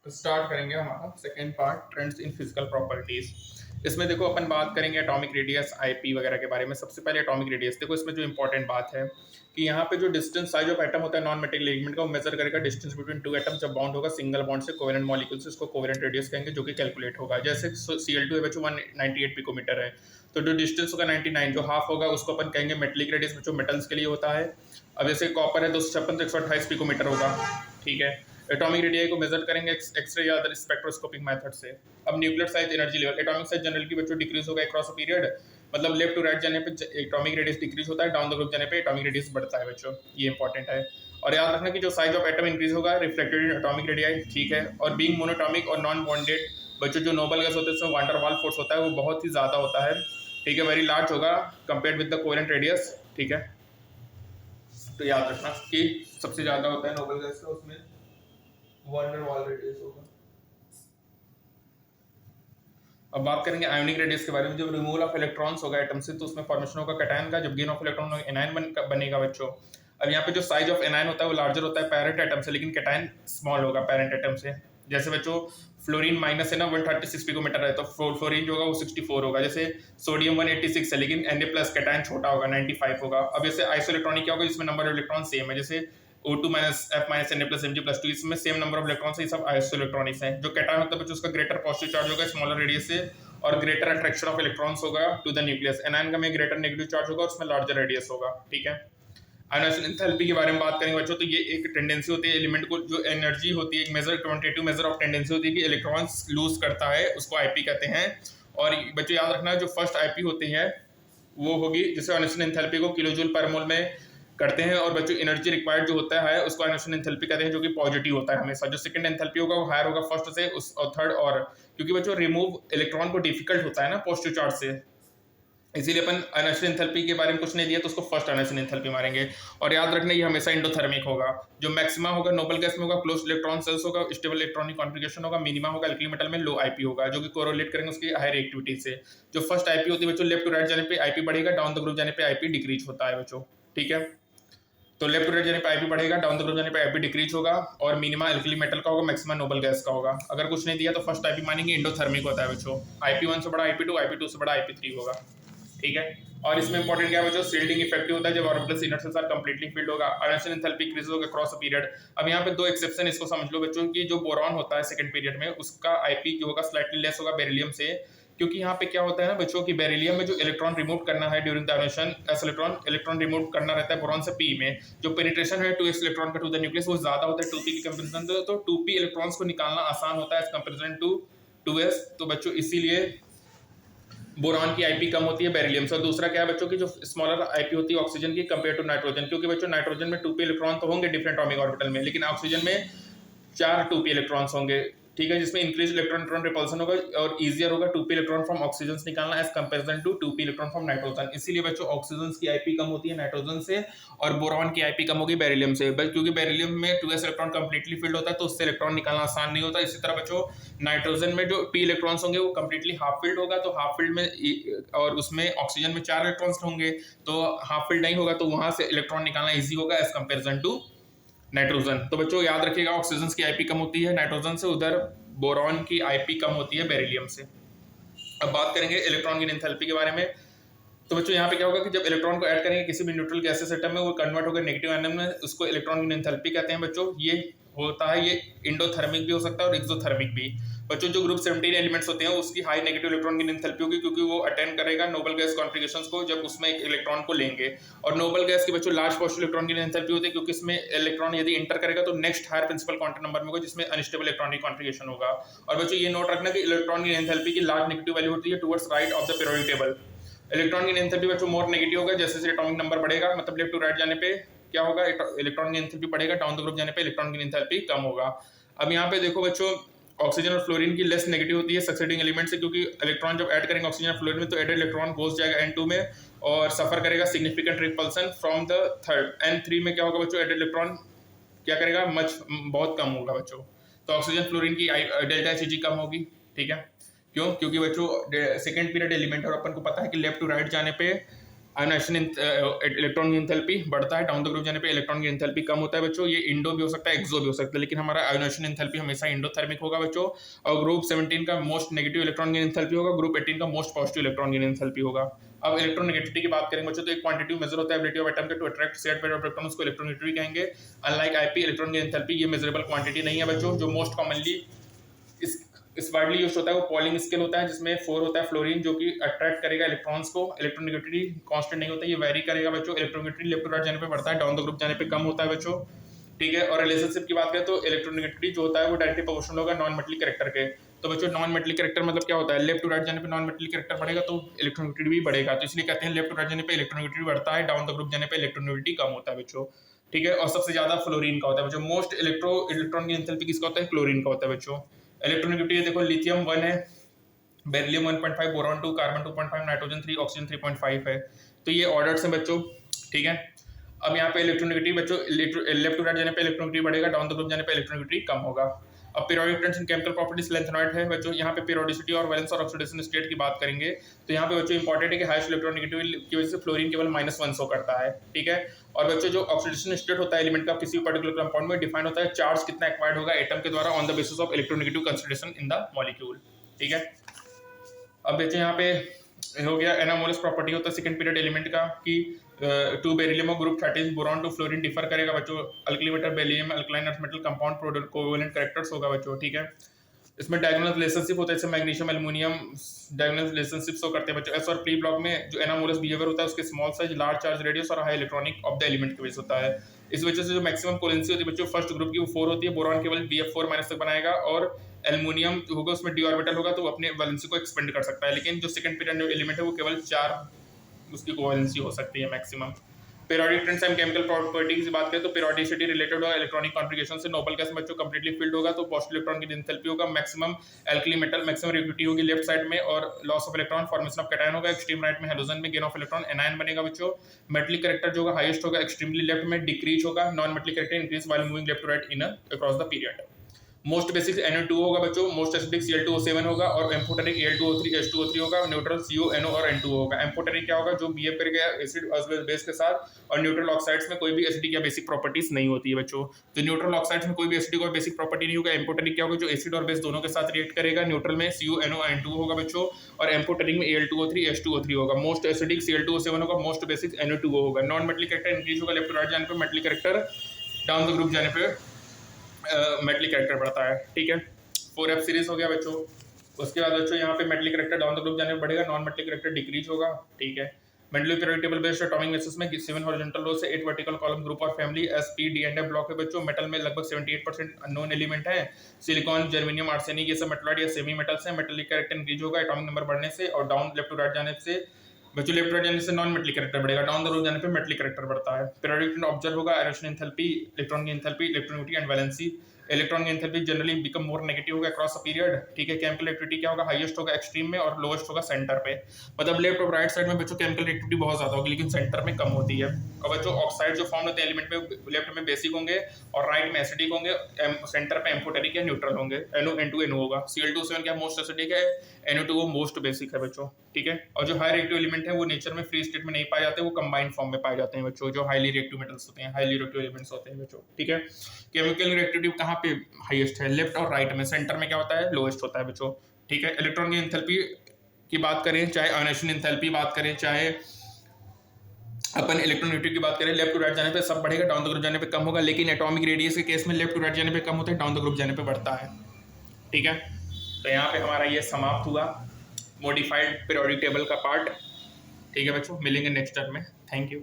तो स्टार्ट करेंगे हमारा second part, trends in physical properties. इसमें देखो अपन बात करेंगे एटॉमिक रेडियस, आईपी वगैरह के बारे में। सबसे पहले एटॉमिक रेडियस देखो, इसमें जो इंपॉर्टेंट बात है कि यहाँ पे जो डिस्टेंस साइज ऑफ एटम होता है नॉन मेटेरियल एलिमेंट का, वो मेजर करेगा डिस्टेंस बिटवीन टू एटम जब बाउंड होगा सिंगल बॉन्ड से कोवेलेंट मॉलिक्यूल से। इसको कोवेलेंट रेडियस कहेंगे, जो कि कैलकुलेट होगा। जैसे Cl2 है बच्चों 198 पिकोमीटर है, तो जो डिस्टेंस होगा 99, जो हाफ होगा उसको अपन कहेंगे मेटेलिक रेडियस, जो मेटल्स के लिए होता है। अब जैसे कॉपर है 256 तो 128 पिकोमीटर होगा, ठीक है। एटॉमिक रेडियस को मेजर करेंगे एक्सरे या अदर स्पेक्ट्रोस्कोपिक मेथड से। अब nuclear size, energy level, atomic size general की बच्चों डिक्रीज होगा अक्रॉस अ पीरियड, मतलब लेफ्ट टू राइट जाने पे एटॉमिक रेडियस डिक्रीज होता है, डाउन द ग्रुप जाने पे एटॉमिक रेडियस बढ़ता है बच्चों, ये इंपॉर्टेंट है। और याद रखना कि जो साइज ऑफ एटम इंक्रीज होगा रिफ्लेक्टेड इन एटॉमिक रेडियस, ठीक है। और बीइंग मोनोटॉमिक और नॉन बॉन्डेड बच्चों, जो नोबल गैस होते हैं उसमें वान डेर वाल्स फोर्स होता है, वो बहुत ही ज्यादा होता है, ठीक है, वेरी लार्ज होगा compared with the covalent radius, ठीक है। तो याद रखना कि सबसे ज्यादा होता है नोबल गैस का, उसमें वान डेर वाल्स रेडियस होगा। अब बात करेंगे आयोनिक रेडियस के बारे में। जब रिमूवल ऑफ इलेक्ट्रॉन्स होगा एटम से तो उसमें फॉर्मेशन होगा कैटायन का, जब गेन ऑफ इलेक्ट्रॉन होगा एनायन बनेगा बच्चों। अब यहाँ पे जो साइज ऑफ एनायन होता है वो लार्जर होता है पैरेंट एटम से, लेकिन कैटायन स्मॉल होगा पैरेंट एटम से। जैसे बच्चों फ्लोरीन माइनस है ना 136 पिकोमीटर है, तो फ्लोरीन जो होगा वो 64 होगा। जैसे सोडियम 186 है, लेकिन Na प्लस कैटायन छोटा होगा 95 होगा। अब जैसे आइसोइलेक्ट्रॉनिक क्या होगा, जिसमें नंबर ऑफ इलेक्ट्रॉन सेम है, जैसे O2 minus F minus Na plus Mg+2, इसमें सेम नंबर ऑफ इलेक्ट्रॉन है, ये सब आइसोइलेक्ट्रॉनिक्स हैं। जो कैटायन होता है बच्चों उसका ग्रेटर पॉजिटिव चार्ज होगा स्मॉलर रेडियस से, और ग्रेटर अट्रैक्शन ऑफ इलेक्ट्रॉन्स होगा टू द न्यूक्लियस। एनायन का में ग्रेटर नेगेटिव चार्ज होगा, उसमें लार्जर रेडियस होगा, ठीक है। आयोनाइजेशन एंथैल्पी के बारे में बात करेंगे बच्चों, तो ये एक टेंडेंसी होती है एलिमेंट को, जो एनर्जी होती है, एक major quantitative measure of tendency होती है कि इलेक्ट्रॉन्स लूज करता है, उसको आईपी कहते हैं। और बच्चों याद रखना जो फर्स्ट आईपी होती है वो होगी, जैसे आयोनाइजेशन एंथैल्पी को किलोजूल पर मोल में करते हैं। और बच्चों एनर्जी रिक्वायर्ड जो होता है उसको आयोनाइजेशन एंथैल्पी कहते हैं, जो कि पॉजिटिव होता है हमेशा। जो सेकंड एंथैल्पी होगा वो हायर होगा फर्स्ट से, उस और थर्ड, और क्योंकि बच्चों रिमूव इलेक्ट्रॉन को डिफिकल्ट होता है ना पॉजिटिव चार्ज से, इसीलिए अपन आयोनाइजेशन एंथैल्पी के बारे में कुछ नहीं दिया तो उसको फर्स्ट आयोनाइजेशन एंथैल्पी मारेंगे। और याद रखना ये हमेशा एंडोथर्मिक होगा। जो मैक्सिमा होगा नोबल गैस में होगा क्लोज इलेक्ट्रॉन सेल्स होगा, स्टेबल इलेक्ट्रॉनिक कॉन्फ़िगरेशन होगा। मिनिमा होगा एल्कली मेटल में लो आईपी होगा, जो कि कोरिलेट करेंगे उसकी हायर एक्टिविटी से। जो फर्स्ट आईपी होती है बच्चों, लेफ्ट टू राइट जाने पे आईपी बढ़ेगा, डाउन द ग्रुप जाने पे आईपी डिक्रीज होता है बच्चों, ठीक है। तो लेफ्ट टू राइट जाने पे आईपी बढ़ेगा, डाउन द ग्रुप जाने पे आईपी डिक्रीज होगा। और मिनिमा एल्कली मेटल का होगा, मैक्सिमा नोबल गैस का होगा। अगर कुछ नहीं दिया तो फर्स्ट आईपी मानेंगे, एंडोथर्मिक होता है बच्चों। आईपी 1 से बड़ा आईपी 2, आईपी 2 से बड़ा आईपी 3 होगा, ठीक है। और इसमें इंपॉर्टेंट क्या है बच्चों, शील्डिंग इफेक्टिव होता है जब orbitals inner shells are completely filled होगा। आयोनाइजेशन एंथैल्पी इंक्रीज होगा क्रॉस अ पीरियड। अब यहाँ पे दो एक्सेप्शन इसको समझ लो बच्चों की, जो बोरॉन होता है सेकंड पीरियड में उसका आईपी जो होगा स्लाइटली लेस होगा बेरिलियम से, क्योंकि यहाँ पे क्या होता है ना बच्चों की बेरिलियम में जो इलेक्ट्रॉन रिमूव करना है during the ionisation, s electron remove करना रहता है बोरॉन से पी में। जो पेनिट्रेशन है 2s इलेक्ट्रॉन का टू द न्यूक्लियस वो ज्यादा होता है 2p की कंपैरिजन, तो 2p इलेक्ट्रॉन्स को निकालना आसान होता है एज कंपैरिजन टू 2s। तो बच्चों इसीलिए बोरॉन की आईपी कम होती है बेरिलियम से। और दूसरा क्या है बच्चों की, जो स्मॉलर आईपी होती है ऑक्सीजन की कंपेयर टू नाइट्रोजन, क्योंकि बच्चों नाइट्रोजन में 2p इलेक्ट्रॉन तो होंगे डिफरेंट एटॉमिक ऑर्बिटल में, लेकिन ऑक्सीजन में 4 2p इलेक्ट्रॉन्स होंगे, ठीक है, जिसमें इंक्रीज इलेक्ट्रॉन रिपल्सन होगा और इजियर होगा 2p इलेक्ट्रॉन फ्रॉम ऑक्सीजन निकालना as comparison to 2p electron from nitrogen. इसीलिए बच्चों ऑक्सीजन की आईपी कम होती है नाइट्रोजन से, और बोरॉन की आईपी कम होगी बेरिलियम से, क्योंकि बेरिलियम में 2s इलेक्ट्रॉन कंप्लीटली फिल्ड होता है तो उससे इलेक्ट्रॉन निकालना आसान नहीं होता। इसी तरह बच्चों नाइट्रोजन में जो p इलेक्ट्रॉन्स होंगे वो कंप्लीटली हाफ फिल्ड होगा, तो हाफ फिल्ड में, और उसमें ऑक्सीजन में 4 इलेक्ट्रॉन्स होंगे तो हाफ फिल्ड नहीं होगा, तो वहां से इलेक्ट्रॉन निकालना ईजी होगा एज कंपेरिजन टू नाइट्रोजन। तो बच्चों याद रखिएगा ऑक्सीजन की आईपी कम होती है नाइट्रोजन से, उधर बोरॉन की आईपी कम होती है बेरिलियम से। अब बात करेंगे इलेक्ट्रॉन की एंथैल्पी के बारे में। तो बच्चों यहाँ पे क्या होगा कि जब इलेक्ट्रॉन को ऐड करेंगे किसी भी न्यूट्रल गैसेस एटम में, वो कन्वर्ट होकर नेगेटिव आयन में, उसको इलेक्ट्रॉन की एंथैल्पी कहते हैं बच्चों। ये होता है, ये इंडोथर्मिक भी हो सकता है और एक्सोथर्मिक भी। बच्चों जो ग्रुप 17 एलिमेंट्स होते हैं उसकी हाई नेगेटिव इलेक्ट्रॉन की एंथैल्पी होगी, क्योंकि वो अटेंड करेगा नोबल गैस कॉन्फ़िगरेशंस को जब उसमें एक इलेक्ट्रॉन को लेंगे। और नोबल गैस की बच्चों लार्ज पॉजिटिव इलेक्ट्रॉन की एंथैल्पी होती है, क्योंकि इसमें इलेक्ट्रॉन यदि इंटर करेगा तो next higher principal quantum number में होगा, जिसमें अनस्टेबल इलेक्ट्रॉनिक कॉन्फ़िगरेशन होगा। और बच्चों ये नोट रखना कि इलेक्ट्रॉन की एंथैल्पी की लार्ज नेगेटिव वैल्यू होती है towards right of the periodic table. Electron की एंथैल्पी बच्चों मोर नेगेटिव होगा जैसे जैसे एटॉमिक नंबर बढ़ेगा, मतलब लेफ्ट टू राइट जाने पे क्या होगा, इलेक्ट्रॉन की एंथैल्पी बढ़ेगा, डाउन द ग्रुप जाने पे इलेक्ट्रॉन की एंथैल्पी कम होगा। अब यहाँ पे देखो बच्चों ऑक्सीजन और फ्लोरीन की लेस नेगेटिव होती है सक्सेडिंग एलिमेंट से, क्योंकि इलेक्ट्रॉन जब ऐड करेंगे ऑक्सीजन और फ्लोरीन में तो एडेड इलेक्ट्रॉन गोस जाएगा N2 में और सफर करेगा significant repulsion from the third. N3 में क्या होगा बच्चों, एडेड इलेक्ट्रॉन क्या करेगा, बहुत कम होगा बच्चों। तो ऑक्सीजन फ्लोरीन की डेल्टा Hg कम होगी, ठीक है। क्यों, क्योंकि बच्चों सेकंड पीरियड एलिमेंट और अपन को पता है कि लेफ्ट टू राइट जाने पे आयोनाइजेशन इलेक्ट्रॉन की एंथैल्पी बढ़ता है, डाउन द ग्रुप जाने पे इलेक्ट्रॉन की एंथैल्पी कम होता है बच्चों। ये इंडो भी हो सकता है, एक्सो भी हो सकता है, लेकिन हमारा आयोनाइजेशन एंथैल्पी हमेशा इंडोथर्मिक होगा बच्चों। और ग्रुप 17 का मोस्ट नेगेटिव इलेक्ट्रॉन की एंथैल्पी होगा, ग्रुप 18 का मोस्ट पॉजिटिव इलेक्ट्रॉन की एंथैल्पी होगा। अब इलेक्ट्रॉन नेगेटिविटी की बात करेंगे बच्चों, तो एक क्वांटिटी मेजर होता है ability of atom to attract shared pair of electron, उसको इलेक्ट्रॉन नेगेटिविटी कहेंगे। अनलाइक आईपी, इलेक्ट्रॉन की एंथैल्पी ये मेजरेबल क्वांटिटी नहीं है बच्चों। जो मोस्ट कॉमनली इस वाइडली यूज होता है वो पॉलिंग स्केल होता है, जिसमें 4 होता है फ्लोरीन, जो कि अट्रैक्ट करेगा इलेक्ट्रॉन्स को। इलेक्ट्रोनेगेटिविटी कांस्टेंट नहीं होता, ये वेरी करेगा बच्चों। इलेक्ट्रोनेगेटिविटी लेफ्ट टू राइट जाने पे बढ़ता है, डाउन द ग्रुप जाने पे कम होता है बच्चों, ठीक है। और रिलेशनशिप की बात करें तो इलेक्ट्रोनेगेटिविटी जो होता है वो डायरेक्टली प्रोपोर्शनल होगा नॉन मेटलिक कैरेक्टर के। तो बच्चों नॉन मेटलिक कैरेक्टर मतलब क्या होता है, लेफ्ट टू राइट जाने पे नॉन मेटलिक कैरेक्टर बढ़ेगा तो इलेक्ट्रोनेगेटिविटी भी बढ़ेगा, तो इसलिए कहते हैं लेफ्ट टू राइट जाने पे इलेक्ट्रोनेगेटिविटी बढ़ता है, डाउन द ग्रुप जाने पे इलेक्ट्रोनेगेटिविटी कम होता है बच्चों, ठीक है। और सबसे ज्यादा फ्लोरीन का होता है बच्चों। मोस्ट इलेक्ट्रॉन की एंथैल्पी किसका होता है, क्लोरीन का होता है बच्चों। इलेक्ट्रोनेगेटिविटी देखो, लिथियम 1 है, beryllium 1.5, boron 2, carbon 2.5, nitrogen 3, oxygen 3.5 है। तो ये ऑर्डर्स हैं बच्चों, ठीक है। अब यहाँ पे इलेक्ट्रोनेगेटिव बच्चों लेफ्ट टू राइट जाने पे इलेक्ट्रोनेगेटिव बढ़ेगा, डाउन द ग्रुप जाने पे इलेक्ट्रोनेगेटिव कम होगा। अब periodic trends and chemical properties lanthanoid है बच्चों। यहाँ पे पीरियोडिसिटी और वैलेंस और ऑक्सीडेशन स्टेट की बात करेंगे, तो यहाँ पे बच्चों इंपॉर्टेंट है कि हाईएस्ट इलेक्ट्रोनेगेटिविटी की वजह से फ्लोरीन केवल -1 शो करता है, ठीक है। और बच्चों जो ऑक्सीडेशन स्टेट होता है एलिमेंट का किसी भी पर्टिकुलर कंपाउंड में, डिफाइन होता है चार्ज कितना एक्वायर्ड होगा एटम के द्वारा on the basis of electronegative consideration in the molecule, ठीक है। अब देखिए यहाँ पे हो गया एनामोलस प्रॉपर्टी होता है सेकंड पीरियड एलिमेंट का कि 2 बेरिलियम और ग्रुप 30 बोरॉन 2 फ्लोरीन डिफर करेगा बच्चों। Alkali metal beryllium alkaline earth metal compound product covalent characters होगा बच्चों, ठीक है। इसमें डायगोनल रिलेशनशिप होता है, जैसे magnesium aluminium diagonal relationship show करते हैं बच्चों। एस और पी ब्लॉक में जो एनामोलस बिहेवियर होता है उसके small size, large charge radius और high electronic of the element की वजह से होता है। इस वजह से जो मैक्सिमम कोलेंसी होती है बच्चों फर्स्ट ग्रुप की वो 4 होती है, बोरॉन केवल BF4- तक बनाएगा, और एल्युमिनियम जो होगा उसमें डी ऑर्बिटल होगा तो वो अपने वैलेंसी को एक्सपेंड कर सकता है। लेकिन जो सेकंड पीरियड एलिमेंट है वो केवल 4 उसकी कोवैलेंसी हो सकती है maximum. Periodic trends and chemical properties की बात करें तो पीरियोडिसिटी रिलेटेड होगा इलेक्ट्रॉनिक कॉन्फ़िगरेशन से। नोबल गैस बच्चों कंप्लीटली फिल्ड होगा तो पॉजिटिव इलेक्ट्रॉन की एंथैल्पी होगा maximum. Alkali metal maximum reactivity होगी लेफ्ट साइड में, और loss of electron formation of cation होगा। एक्सट्रीम राइट में हेलोजन में गेन ऑफ इलेक्ट्रॉन एनायन बनेगा बच्चों। मेटलिक कैरेक्टर जो होगा हाईएस्ट होगा, एक्सट्रीमली लेफ्ट में डिक्रीज होगा। Non metallic character increase while moving left to right in across the period. Most basic NO2 होगा बच्चों, मोस्ट एसिडिक Cl2O7 होगा, और एम्फोटेरिक Al2O3 H2O3 होगा, न्यूट्रल CO NO और N2O होगा। एम्फोटेरिक क्या होगा, जो बिहेव करेगा एसिड बेस के साथ, और न्यूट्रल ऑक्साइड्स में कोई भी एसिडिक या बेसिक प्रॉपर्टीज नहीं होती है बच्चों। तो न्यूट्रल ऑक्साइड्स में कोई भी एसिडिक और बेसिक प्रॉपर्टी नहीं होगा। एम्फोटेरिक क्या होगा, जो एसिड और बेस दोनों के साथ रिएक्ट करेगा। न्यूट्रल में CO NO और N2O होगा बच्चों, और एम्फोटेरिक में Al2O3 H2O3 होगा। मोस्ट एसिडिक Cl2O7 होगा, मोस्ट बेसिक NO2 होगा। नॉन मेटलिक कैरेक्टर इंक्रीज होगा लेफ्ट टू राइट जाने पर, metallic character down the group जाने पर मेटलिक कैरेक्टर बढ़ता है, ठीक है। 4F सीरीज हो गया बच्चों। उसके बाद बच्चों यहाँ पे metallic character down the group जाने में बढ़ेगा, नॉन मेटलिक कैरेक्टर डिक्रीज होगा, ठीक है। Metallic periodic table based atomic basis में 7 हॉरिजॉन्टल रो से 8 वर्टिकल कॉलम ग्रुप और family S P D and F block है बच्चों। मेटल में लगभग 78% अननोन एलिमेंट है। सिलिकॉन, जर्मेनियम, आर्सेनिक ये सब मेटलॉइड या सेमी मेटल्स हैं। मेटलिक कैरेक्टर इंक्रीज होगा एटॉमिक नंबर बढ़ने से, और डाउन लेफ्ट टू राइट जाने से बच्चों लेफ्ट राइट जाने से नॉन मेटलिक कैरेक्टर बढ़ेगा, डाउन द रोड जाने पे मेटलिक कैरेक्टर बढ़ता है। पीरियोडिक ऑब्जर्व होगा आयरेशन एंथैल्पी, इलेक्ट्रॉन की enthalpy, electronegativity and valency. Electron की enthalpy generally become more negative होगा अक्रॉस अ पीरियड, ठीक है। केमिकल एक्टिविटी क्या होगा, हाईएस्ट होगा एक्सट्रीम में और लोएस्ट होगा सेंटर पे। मतलब लेफ्ट और राइट साइड में बच्चों केमिकल एक्टिविटी बहुत ज्यादा होगी, लेकिन सेंटर में कम होती है। और बच्चों ऑक्साइड जो फॉर्म होते हैं एलिमेंट में, लेफ्ट में बेसिक होंगे और राइट में एसिडिक होंगे, सेंटर पे एम्फोटेरिक या न्यूट्रल होंगे। N2NO होगा। Cl2O7 क्या मोस्ट एसिडिक है, NO2O मोस्ट बेसिक है बच्चों, ठीक है। और जो हाई रिएक्टिव एलिमेंट है वो नेचर में फ्री स्टेट में नहीं पाए जाते, वो कंबाइंड फॉर्म में पाए जाते हैं बच्चों, जो हाईली रिएक्टिव मेटल्स होते हैं, हाईली रिएक्टिव एलिमेंट्स होते हैं बच्चों, ठीक है। केमिकल रिएक्टिविटी कहाँ पे हाईएस्ट है, लेफ्ट और राइट में। सेंटर में क्या होता है, लोएस्ट होता है बच्चों, ठीक है। इलेक्ट्रॉन की एंथैल्पी की बात करें, चाहे आयोनाइजेशन एंथैल्पी बात करें, चाहे अपन इलेक्ट्रोनेगेटिव की बात करें, लेफ्ट टू राइट जाने पे सब बढ़ेगा, डाउन द ग्रुप जाने पे कम होगा। लेकिन एटॉमिक रेडियस के केस में लेफ्ट टू राइट जाने पे कम होता है, डाउन द ग्रुप जाने पे बढ़ता है, ठीक है। तो यहाँ पे हमारा ये समाप्त हुआ मॉडिफाइड पीरियोडिक टेबल का पार्ट, ठीक है बच्चों। मिलेंगे नेक्स्ट टर्म में, थैंक यू।